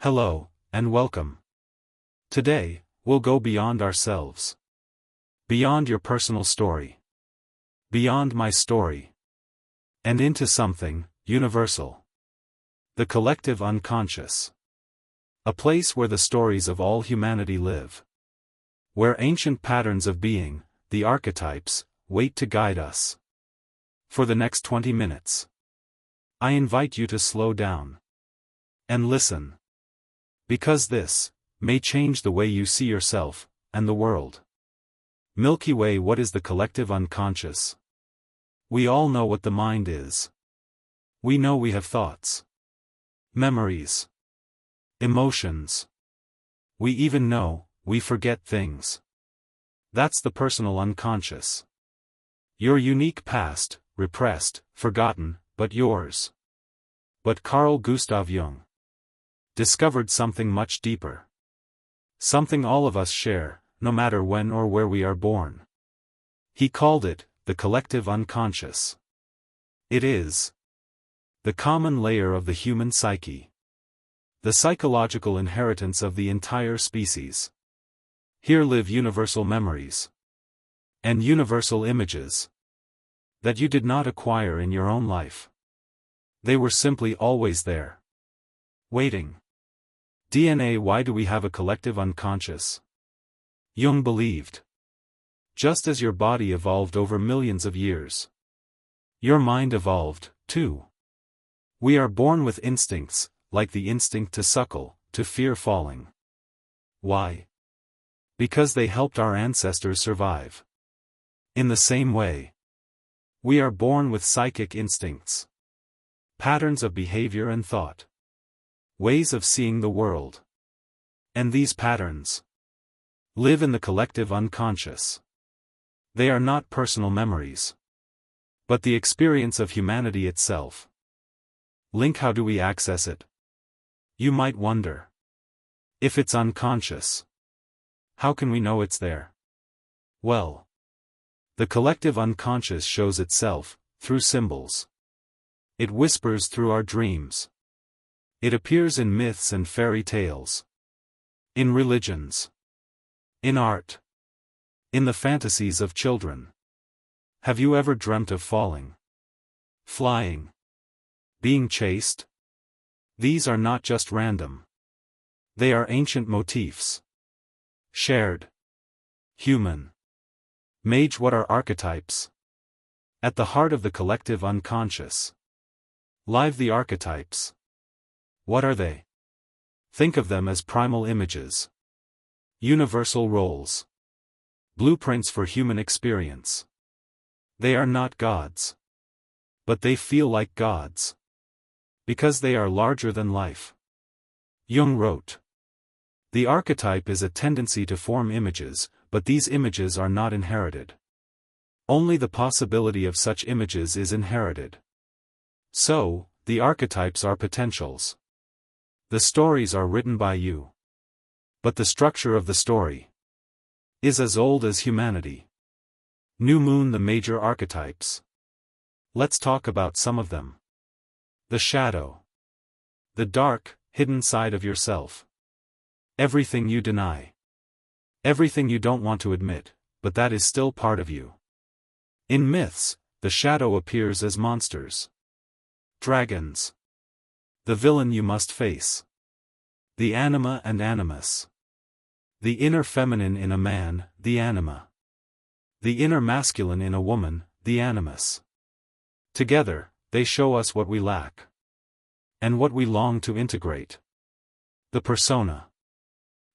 Hello, and welcome. Today, we'll go beyond ourselves. Beyond your personal story. Beyond my story. And into something universal. The collective unconscious. A place where the stories of all humanity live. Where ancient patterns of being, the archetypes, wait to guide us. For the next 20 minutes. I invite you to slow down. And listen. Because this may change the way you see yourself and the world. Milky Way. What is the collective unconscious? We all know what the mind is. We know we have thoughts, memories, emotions. We even know we forget things. That's the personal unconscious. Your unique past, repressed, forgotten, but yours. But Carl Gustav Jung discovered something much deeper. Something all of us share, no matter when or where we are born. He called it the collective unconscious. It is the common layer of the human psyche. The psychological inheritance of the entire species. Here live universal memories. And universal images. That you did not acquire in your own life. They were simply always there. Waiting. DNA. Why do we have a collective unconscious? Jung believed. Just as your body evolved over millions of years. Your mind evolved, too. We are born with instincts, like the instinct to suckle, to fear falling. Why? Because they helped our ancestors survive. In the same way, we are born with psychic instincts. Patterns of behavior and thought. Ways of seeing the world. And these patterns live in the collective unconscious. They are not personal memories, but the experience of humanity itself. Link. How do we access it? You might wonder. If it's unconscious, how can we know it's there? Well, the collective unconscious shows itself through symbols. It whispers through our dreams. It appears in myths and fairy tales. In religions. In art. In the fantasies of children. Have you ever dreamt of falling? Flying? Being chased? These are not just random. They are ancient motifs. Shared. Human. Mage. What are archetypes? At the heart of the collective unconscious. Live the archetypes. What are they? Think of them as primal images. Universal roles. Blueprints for human experience. They are not gods. But they feel like gods. Because they are larger than life. Jung wrote. The archetype is a tendency to form images, but these images are not inherited. Only the possibility of such images is inherited. So, the archetypes are potentials. The stories are written by you. But the structure of the story is as old as humanity. New Moon. The major archetypes. Let's talk about some of them. The shadow. The dark, hidden side of yourself. Everything you deny. Everything you don't want to admit, but that is still part of you. In myths, the shadow appears as monsters. Dragons. The villain you must face. The anima and animus. The inner feminine in a man, the anima. The inner masculine in a woman, the animus. Together, they show us what we lack. And what we long to integrate. The persona.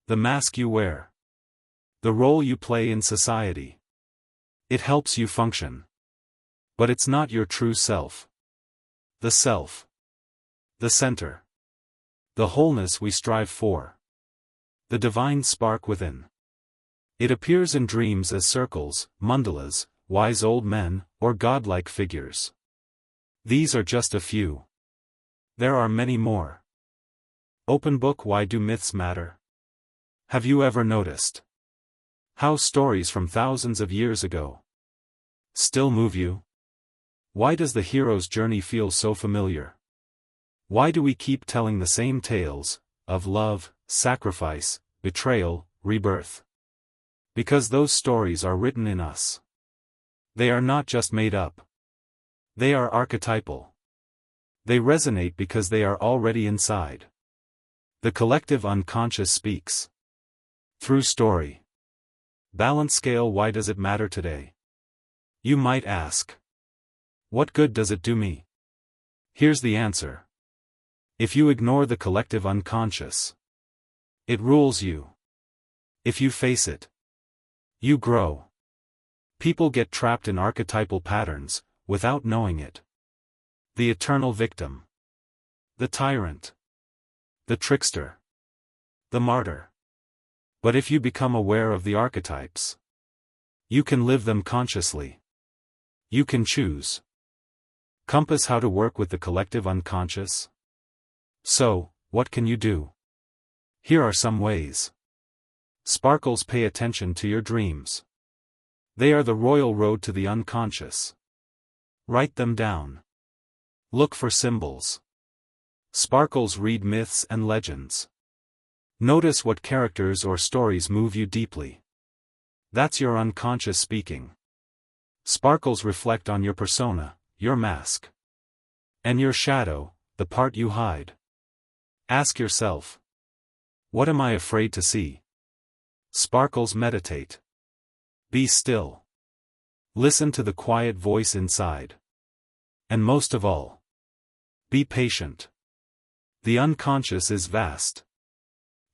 The mask you wear. The role you play in society. It helps you function. But it's not your true self. The self. The center. The wholeness we strive for. The divine spark within. It appears in dreams as circles, mandalas, wise old men, or godlike figures. These are just a few. There are many more. Open book. Why do myths matter? Have you ever noticed how stories from thousands of years ago still move you? Why does the hero's journey feel so familiar? Why do we keep telling the same tales of love, sacrifice, betrayal, rebirth. Because those stories are written in us. They are not just made up. They are archetypal. They resonate because they are already inside. The collective unconscious speaks. Through story. Balance scale. Why does it matter today? You might ask. What good does it do me? Here's the answer. If you ignore the collective unconscious, it rules you. If you face it, you grow. People get trapped in archetypal patterns, without knowing it. The eternal victim. The tyrant. The trickster. The martyr. But if you become aware of the archetypes, you can live them consciously. You can choose. Compass how to work with the collective unconscious. So, what can you do? Here are some ways. Sparkles. Pay attention to your dreams. They are the royal road to the unconscious. Write them down. Look for symbols. Sparkles. Read myths and legends. Notice what characters or stories move you deeply. That's your unconscious speaking. Sparkles. Reflect on your persona, your mask. And your shadow, the part you hide. Ask yourself. What am I afraid to see? Sparkles. Meditate. Be still. Listen to the quiet voice inside. And most of all, be patient. The unconscious is vast.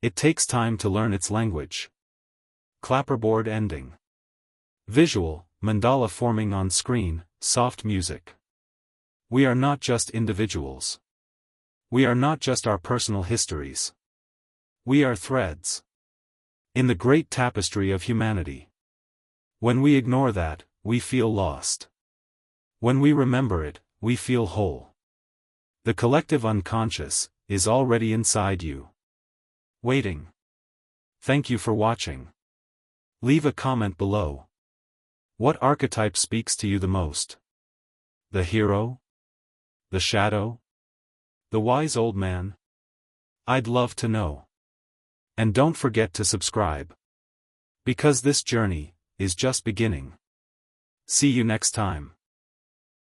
It takes time to learn its language. Clapperboard ending. Visual, mandala forming on screen, soft music. We are not just individuals. We are not just our personal histories. We are threads in the great tapestry of humanity. When we ignore that, we feel lost. When we remember it, we feel whole. The collective unconscious is already inside you. Waiting. Thank you for watching. Leave a comment below. What archetype speaks to you the most? The hero? The shadow? The wise old man? I'd love to know. And don't forget to subscribe. Because this journey is just beginning. See you next time.